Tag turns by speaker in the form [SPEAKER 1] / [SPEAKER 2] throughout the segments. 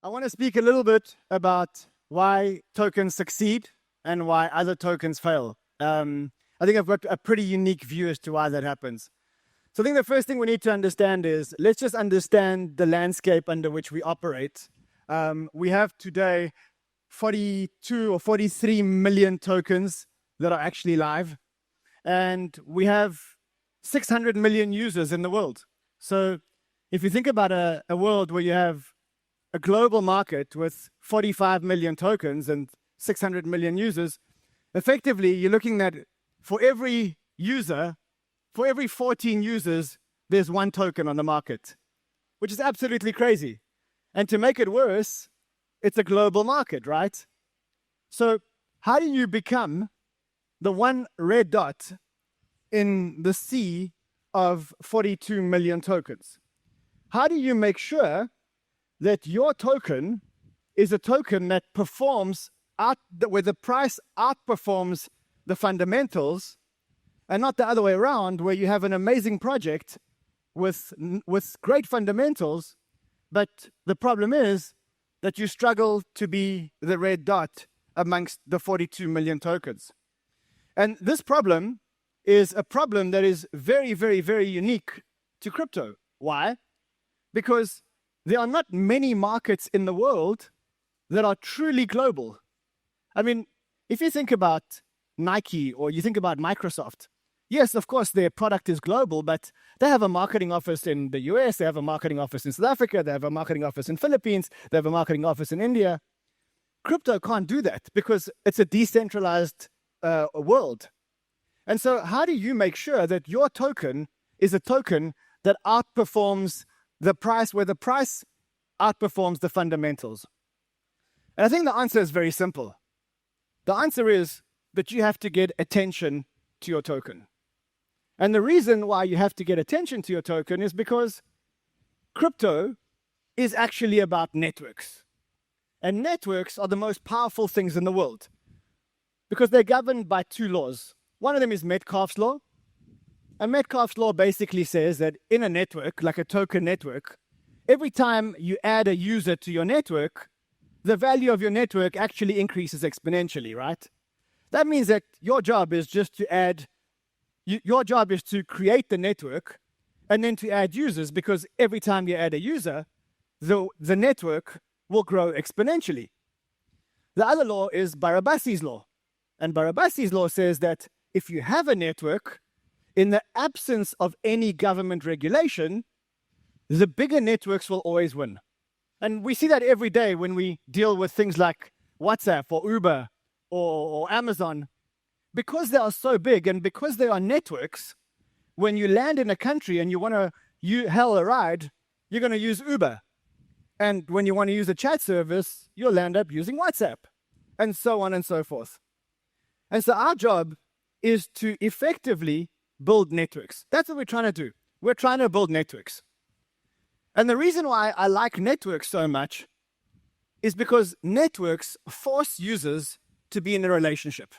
[SPEAKER 1] I want to speak a little bit about why tokens succeed and why other tokens fail. I think I've got a pretty unique view as to why that happens. So I think the first thing we need to understand is, let's just understand the landscape under which we operate. We have today 42 or 43 million tokens that are actually live, and we have 600 million users in the world. So if you think about a world where you have a global market with 45 million tokens and 600 million users, effectively you're looking at, for every user, for every 14 users, there's one token on the market, which is absolutely crazy. And to make it worse, it's a global market, right? So how do you become the one red dot in the sea of 42 million tokens? How do you make sure that your token is a token that performs where the price outperforms the fundamentals, and not the other way around, where you have an amazing project with great fundamentals, but the problem is that you struggle to be the red dot amongst the 42 million tokens. And this problem is a problem that is very, very, very unique to crypto. Why? Because there are not many markets in the world that are truly global. I mean, if you think about Nike or you think about Microsoft, yes, of course, their product is global, but they have a marketing office in the US, they have a marketing office in South Africa, they have a marketing office in Philippines, they have a marketing office in India. Crypto can't do that because it's a decentralized world. And so how do you make sure that your token is a token that outperforms the price, where the price outperforms the fundamentals? And I think the answer is very simple. The answer is that you have to get attention to your token. And the reason why you have to get attention to your token is because crypto is actually about networks. And networks are the most powerful things in the world because they're governed by two laws. One of them is Metcalfe's law. And Metcalfe's law basically says that in a network, like a token network, every time you add a user to your network, the value of your network actually increases exponentially, right? That means that your job is just to add, your job is to create the network and then to add users, because every time you add a user, the network will grow exponentially. The other law is Barabasi's law. And Barabasi's law says that if you have a network, in the absence of any government regulation, the bigger networks will always win. And we see that every day when we deal with things like WhatsApp or Uber or Amazon. Because they are so big and because they are networks, when you land in a country and you want to hail a ride, you're going to use Uber. And when you want to use a chat service, you'll end up using WhatsApp, and so on and so forth. And so our job is to effectively build networks. That's what we're trying to do. We're trying to build networks. And the reason why I like networks so much is because networks force users to be in a relationship,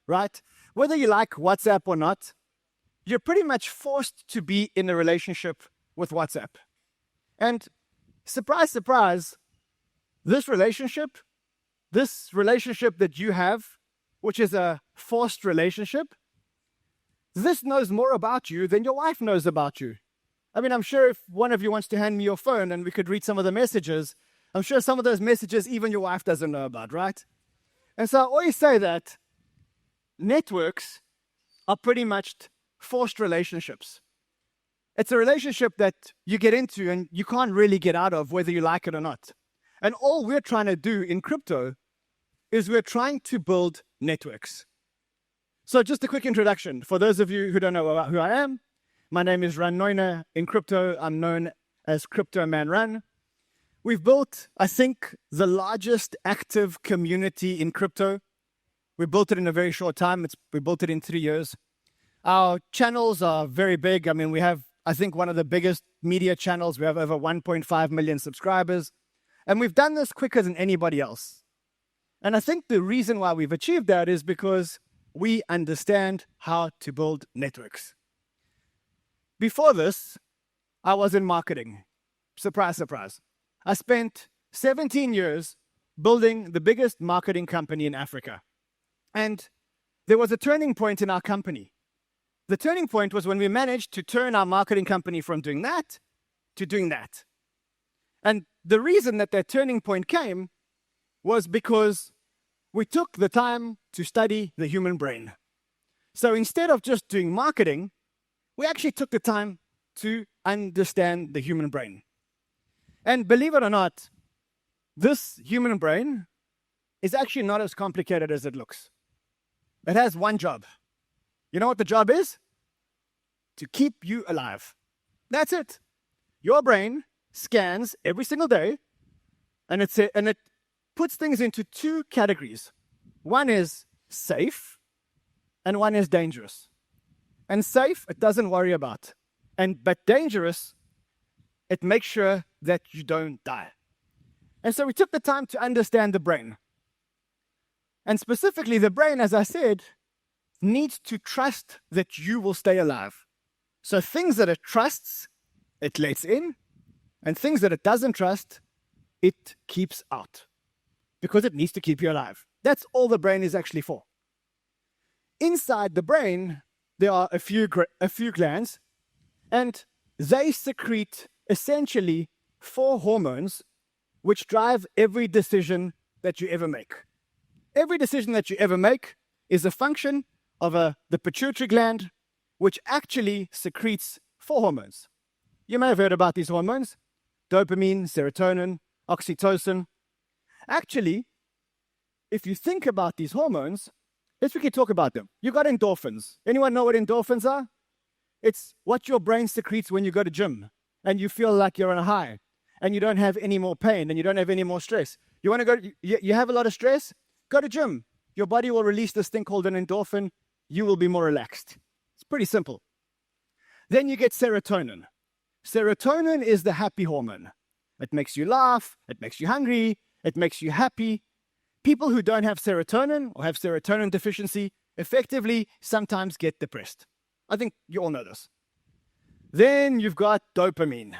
[SPEAKER 1] right? Whether you like WhatsApp or not, you're pretty much forced to be in a relationship with WhatsApp. And surprise, surprise, this relationship that you have, which is a forced relationship, this knows more about you than your wife knows about you. I mean, I'm sure if one of you wants to hand me your phone and we could read some of the messages, I'm sure some of those messages even your wife doesn't know about, right? And so I always say that networks are pretty much forced relationships. It's a relationship that you get into and you can't really get out of, whether you like it or not. And all we're trying to do in crypto is we're trying to build networks. So just a quick introduction. For those of you who don't know who I am, my name is Neu-ner. In crypto, I'm known as Crypto Man Run. We've built, I think, the largest active community in crypto. We built it in a very short time. We built it in 3 years. Our channels are very big. I mean, we have, I think, one of the biggest media channels. We have over 1.5 million subscribers. And we've done this quicker than anybody else. And I think the reason why we've achieved that is because we understand how to build networks. Before this, I was in marketing. Surprise, surprise. I spent 17 years building the biggest marketing company in Africa. And there was a turning point in our company. The turning point was when we managed to turn our marketing company from doing that to doing that. And the reason that turning point came was because we took the time to study the human brain. So instead of just doing marketing, we actually took the time to understand the human brain. And believe it or not, this human brain is actually not as complicated as it looks. It has one job. You know what the job is? To keep you alive. That's it. Your brain scans every single day, and it puts things into two categories. One is safe, and one is dangerous. And safe, it doesn't worry about. But dangerous, it makes sure that you don't die. And so we took the time to understand the brain. And specifically, the brain, as I said, needs to trust that you will stay alive. So things that it trusts, it lets in, and things that it doesn't trust, it keeps out. Because it needs to keep you alive. That's all the brain is actually for. Inside the brain, there are a few glands, and they secrete essentially 4 hormones which drive every decision that you ever make. Every decision that you ever make is a function of the pituitary gland, which actually secretes 4 hormones. You may have heard about these hormones: dopamine, serotonin, oxytocin. Actually, if you think about these hormones, let's quickly talk about them. You got endorphins. Anyone know what endorphins are? It's what your brain secretes when you go to gym and you feel like you're on a high and you don't have any more pain and you don't have any more stress. You want to go, you have a lot of stress? Go to gym. Your body will release this thing called an endorphin. You will be more relaxed. It's pretty simple. Then you get serotonin. Serotonin is the happy hormone. It makes you laugh. It makes you hungry. It makes you happy. People who don't have serotonin or have serotonin deficiency effectively sometimes get depressed. I think you all know this. Then you've got dopamine.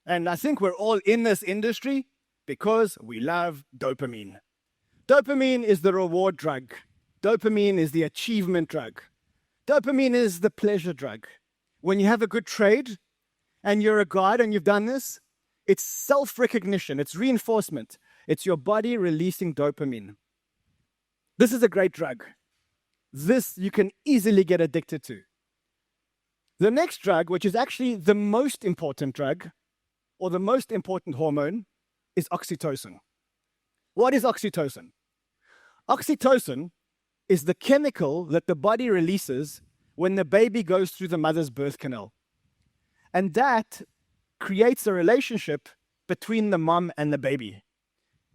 [SPEAKER 1] And I think we're all in this industry because we love dopamine. Dopamine is the reward drug. Dopamine is the achievement drug. Dopamine is the pleasure drug. When you have a good trade and you're a guide and you've done this, it's self-recognition, it's reinforcement. It's your body releasing dopamine. This is a great drug. This you can easily get addicted to. The next drug, which is actually the most important drug, or the most important hormone, is oxytocin. What is oxytocin? Oxytocin is the chemical that the body releases when the baby goes through the mother's birth canal. And that creates a relationship between the mom and the baby.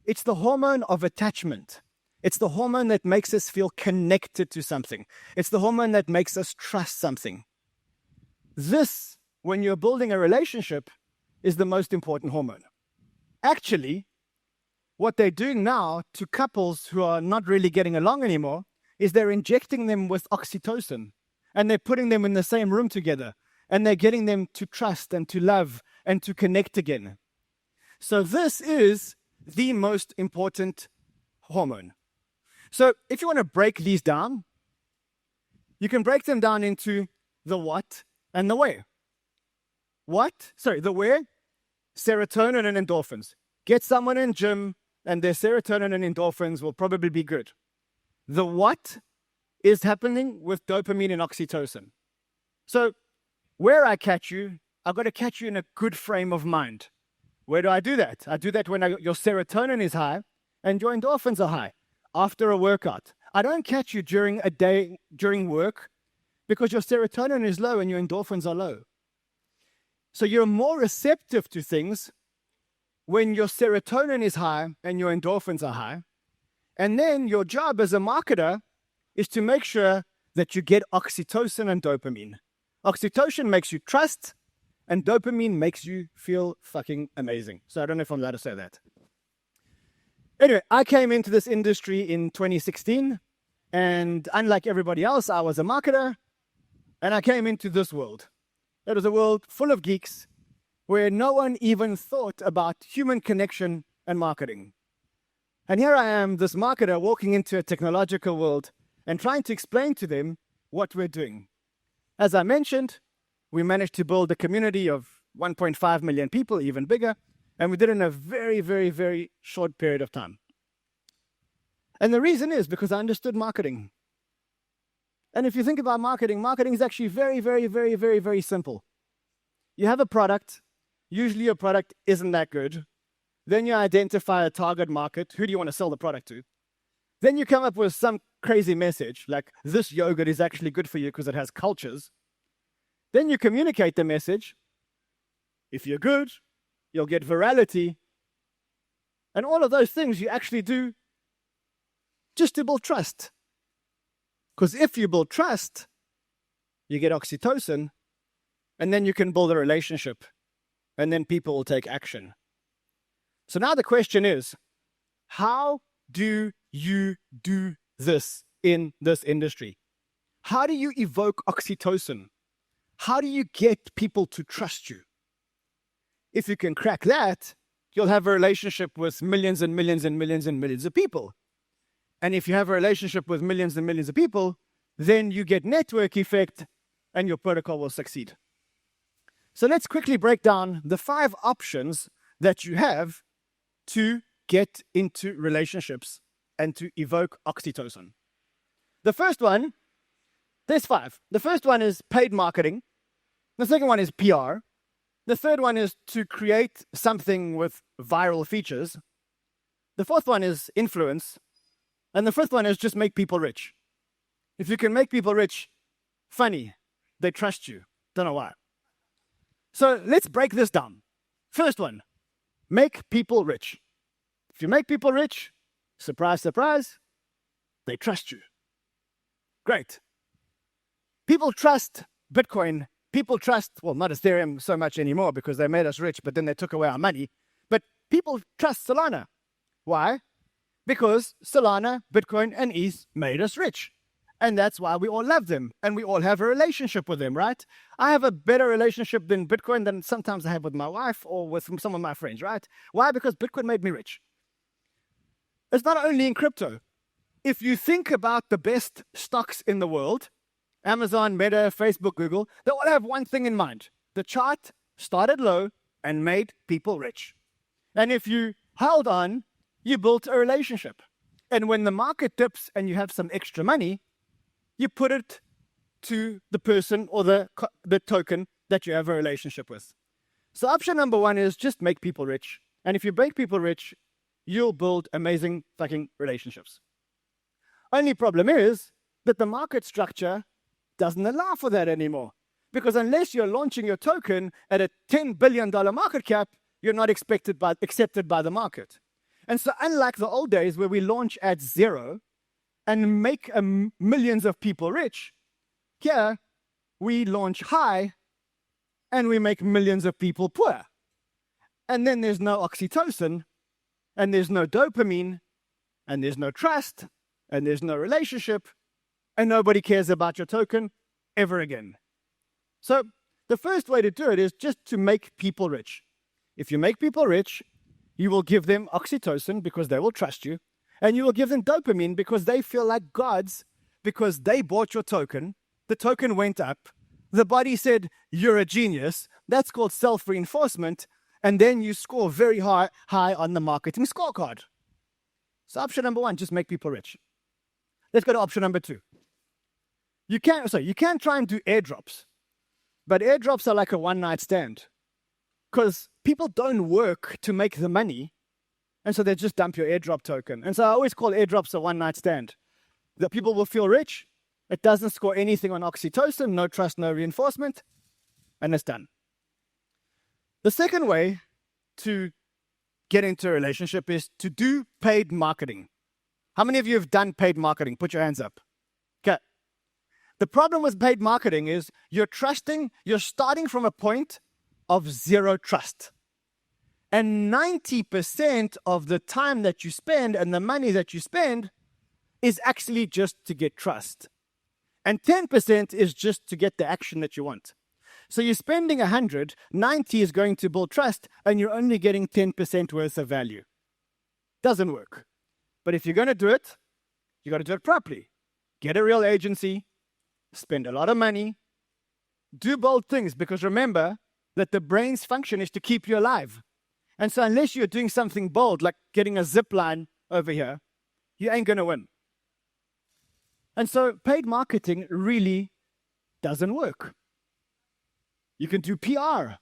[SPEAKER 1] It's the hormone of attachment. It's the hormone that makes us feel connected to something. It's the hormone that makes us trust something. This, when you're building a relationship, is the most important hormone. Actually, what they're doing now to couples who are not really getting along anymore is they're injecting them with oxytocin, and they're putting them in the same room together, and they're getting them to trust and to love and to connect again. So this is the most important hormone. So if you want to break these down, you can break them down into the what and the where. What? Sorry, the where? Serotonin and endorphins. Get someone in gym and their serotonin and endorphins will probably be good. The what is happening with dopamine and oxytocin. So where I catch you, I've got to catch you in a good frame of mind. Where do I do that? I do that when your serotonin is high and your endorphins are high after a workout. I don't catch you during a day, during work, because your serotonin is low and your endorphins are low. So you're more receptive to things when your serotonin is high and your endorphins are high. And then your job as a marketer is to make sure that you get oxytocin and dopamine. Oxytocin makes you trust, and dopamine makes you feel fucking amazing. So I don't know if I'm allowed to say that. Anyway, I came into this industry in 2016, and unlike everybody else, I was a marketer, and I came into this world. It was a world full of geeks, where no one even thought about human connection and marketing. And here I am, this marketer, walking into a technological world and trying to explain to them what we're doing. As I mentioned, we managed to build a community of 1.5 million people, even bigger, and we did it in a very, very, very short period of time. And the reason is because I understood marketing. And if you think about marketing, marketing is actually very, very, very, very, very simple. You have a product. Usually your product isn't that good. Then you identify a target market. Who do you want to sell the product to? Then you come up with some crazy message, like this yogurt is actually good for you because it has cultures. Then you communicate the message. If you're good, you'll get virality. And all of those things you actually do just to build trust. Because if you build trust, you get oxytocin, and then you can build a relationship, and then people will take action. So now the question is, how do you do this in this industry? How do you evoke oxytocin? How do you get people to trust you? If you can crack that, you'll have a relationship with millions and millions and millions and millions of people. And if you have a relationship with millions and millions of people, then you get network effect and your protocol will succeed. So let's quickly break down the 5 options that you have to get into relationships and to evoke oxytocin. The first one, there's 5. The first one is paid marketing. The second one is PR. The third one is to create something with viral features. The fourth one is influence. And the fifth one is just make people rich. If you can make people rich, funny, they trust you. Don't know why. So let's break this down. First one, make people rich. If you make people rich, surprise, surprise, they trust you. Great. People trust Bitcoin. People trust, well, not Ethereum so much anymore because they made us rich, but then they took away our money. But people trust Solana. Why? Because Solana, Bitcoin, and ETH made us rich. And that's why we all love them. And we all have a relationship with them, right? I have a better relationship than Bitcoin than sometimes I have with my wife or with some of my friends, right? Why? Because Bitcoin made me rich. It's not only in crypto. If you think about the best stocks in the world, Amazon, Meta, Facebook, Google, they all have one thing in mind. The chart started low and made people rich. And if you held on, you built a relationship. And when the market dips and you have some extra money, you put it to the person or the token that you have a relationship with. So option number 1 is just make people rich. And if you make people rich, you'll build amazing fucking relationships. Only problem is that the market structure doesn't allow for that anymore. Because unless you're launching your token at a $10 billion market cap, you're not accepted by the market. And so unlike the old days where we launch at 0 and make millions of people rich, here we launch high and we make millions of people poor. And then there's no oxytocin, and there's no dopamine, and there's no trust, and there's no relationship, and nobody cares about your token ever again. So the first way to do it is just to make people rich. If you make people rich, you will give them oxytocin because they will trust you, and you will give them dopamine because they feel like gods because they bought your token, the token went up, the body said, you're a genius, that's called self-reinforcement, and then you score very high on the marketing scorecard. So option number 1, just make people rich. Let's go to option number 2. You can try and do airdrops, but airdrops are like a one-night stand because people don't work to make the money, and so they just dump your airdrop token. And so I always call airdrops a one-night stand. The people will feel rich, it doesn't score anything on oxytocin, no trust, no reinforcement, and it's done. The second way to get into a relationship is to do paid marketing. How many of you have done paid marketing? Put your hands up. Okay. The problem with paid marketing is you're starting from a point of 0 trust. And 90% of the time that you spend and the money that you spend is actually just to get trust. And 10% is just to get the action that you want. So you're spending 100, 90 is going to build trust, and you're only getting 10% worth of value. Doesn't work. But if you're going to do it, you got to do it properly. Get a real agency, spend a lot of money, do bold things, because remember that the brain's function is to keep you alive. And so unless you're doing something bold, like getting a zip line over here, you ain't going to win. And so paid marketing really doesn't work. You can do PR.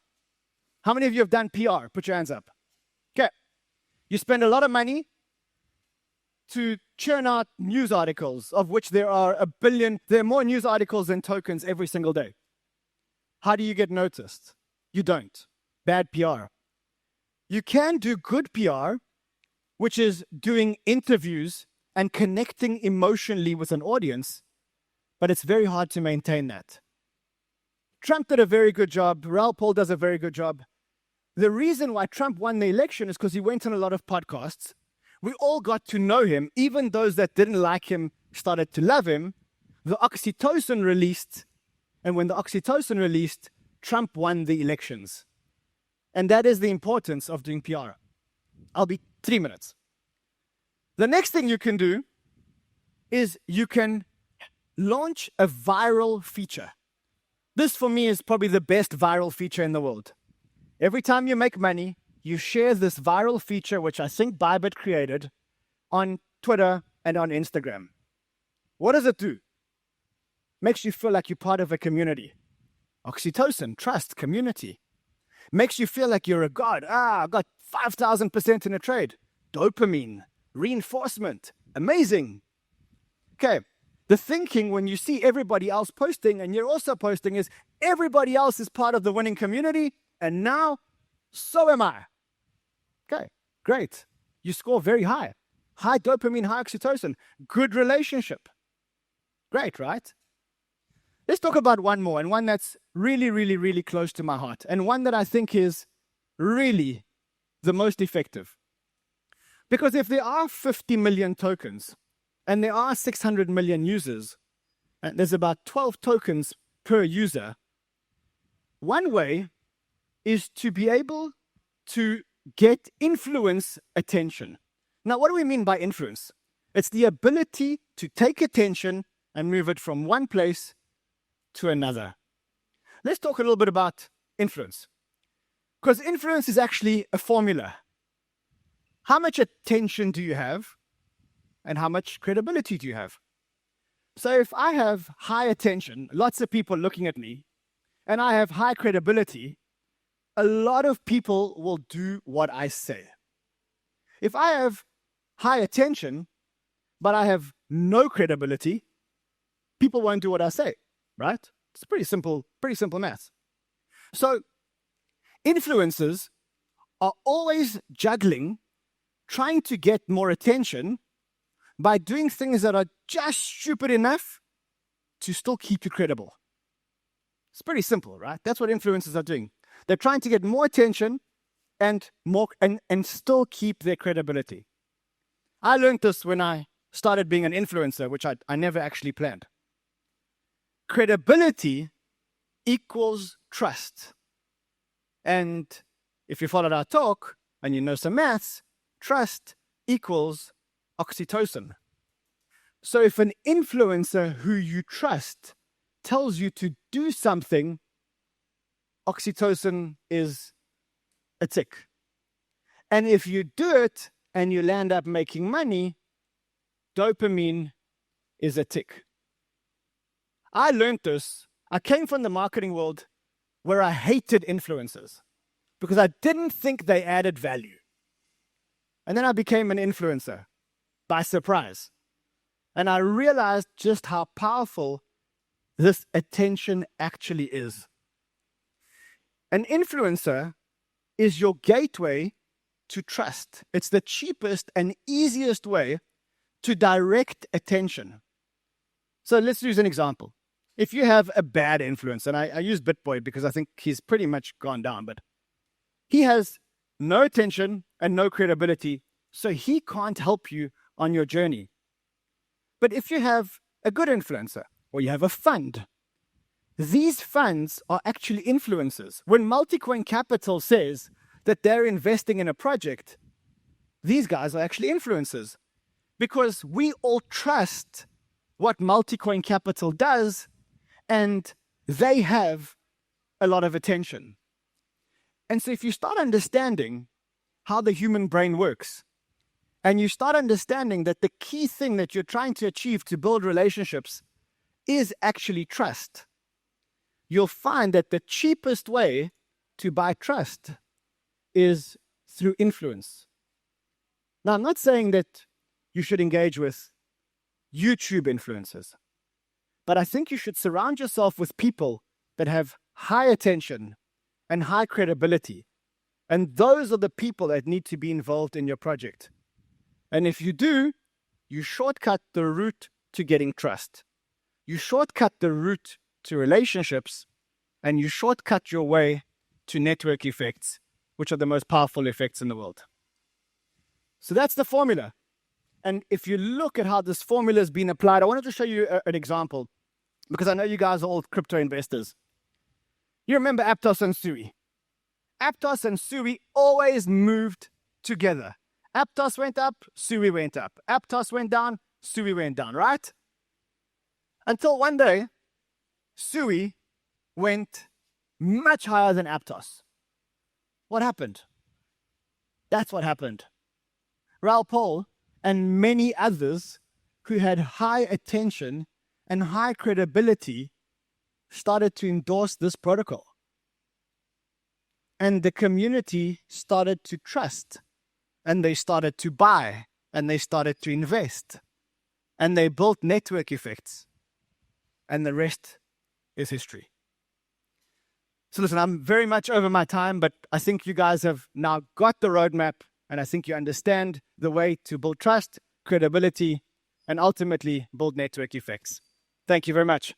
[SPEAKER 1] How many of you have done PR? Put your hands up. Okay. You spend a lot of money to churn out news articles, of which there are a billion. There are more news articles than tokens every single day. How do you get noticed? You don't. Bad PR. You can do good PR, which is doing interviews and connecting emotionally with an audience, but it's very hard to maintain that. Trump did a very good job. Raoul Paul does a very good job. The reason why Trump won the election is because he went on a lot of podcasts. We all got to know him. Even those that didn't like him started to love him. The oxytocin released, and when the oxytocin released, Trump won the elections. And that is the importance of doing PR. I'll be 3 minutes. The next thing you can do is you can launch a viral feature. This, for me, is probably the best viral feature in the world. Every time you make money, you share this viral feature, which I think Bybit created, on Twitter and on Instagram. What does it do? Makes you feel like you're part of a community. Oxytocin, trust, community. Makes you feel like you're a god. I got 5,000% in a trade. Dopamine, reinforcement, amazing. Okay, the thinking when you see everybody else posting and you're also posting is everybody else is part of the winning community, and now so am I. Okay, great. You score very high. High dopamine, high oxytocin. Good relationship. Great, right? Let's talk about one more, and one that's really, really, really close to my heart, and one that I think is really the most effective. Because if there are 50 million tokens, and there are 600 million users, and there's about 12 tokens per user, one way is to be able to get influence attention. Now, what do we mean by influence? It's the ability to take attention and move it from one place to another. Let's talk a little bit about influence. Because influence is actually a formula. How much attention do you have? And how much credibility do you have? So if I have high attention, lots of people looking at me, and I have high credibility, a lot of people will do what I say. If I have high attention, but I have no credibility, people won't do what I say, right? It's pretty simple math. So influencers are always juggling, trying to get more attention by doing things that are just stupid enough to still keep you credible. It's pretty simple, right? That's what influencers are doing. They're trying to get more attention and still keep their credibility. I learned this when I started being an influencer, which I never actually planned. Credibility equals trust. And if you followed our talk and you know some maths, trust equals oxytocin. So if an influencer who you trust tells you to do something, oxytocin is a tick. And if you do it and you land up making money, dopamine is a tick. I learned this. I came from the marketing world where I hated influencers because I didn't think they added value. And then I became an influencer by surprise. And I realized just how powerful this attention actually is. An influencer is your gateway to trust. It's the cheapest and easiest way to direct attention. So let's use an example. If you have a bad influencer, and I use BitBoy because I think he's pretty much gone down, but he has no attention and no credibility, so he can't help you on your journey. But if you have a good influencer, or you have a fund, these funds are actually influencers. When Multicoin Capital says that they're investing in a project, these guys are actually influencers because we all trust what Multicoin Capital does, and they have a lot of attention. And so if you start understanding how the human brain works, and you start understanding that the key thing that you're trying to achieve to build relationships is actually trust, you'll find that the cheapest way to buy trust is through influence. Now, I'm not saying that you should engage with YouTube influencers, but I think you should surround yourself with people that have high attention and high credibility. And those are the people that need to be involved in your project. And if you do, you shortcut the route to getting trust. You shortcut the route to relationships, and you shortcut your way to network effects, which are the most powerful effects in the world. So that's the formula. And if you look at how this formula has been applied, I wanted to show you an example, because I know you guys are all crypto investors. You remember Aptos and Sui. Aptos and Sui always moved together. Aptos went up, Sui went up. Aptos went down, Sui went down, right? Until one day, Sui went much higher than Aptos. What happened? That's what happened. Raoul Pal and many others who had high attention and high credibility started to endorse this protocol. And the community started to trust, and they started to buy, and they started to invest, and they built network effects, and the rest is history. So listen, I'm very much over my time, but I think you guys have now got the roadmap, and I think you understand the way to build trust, credibility, and ultimately build network effects. Thank you very much.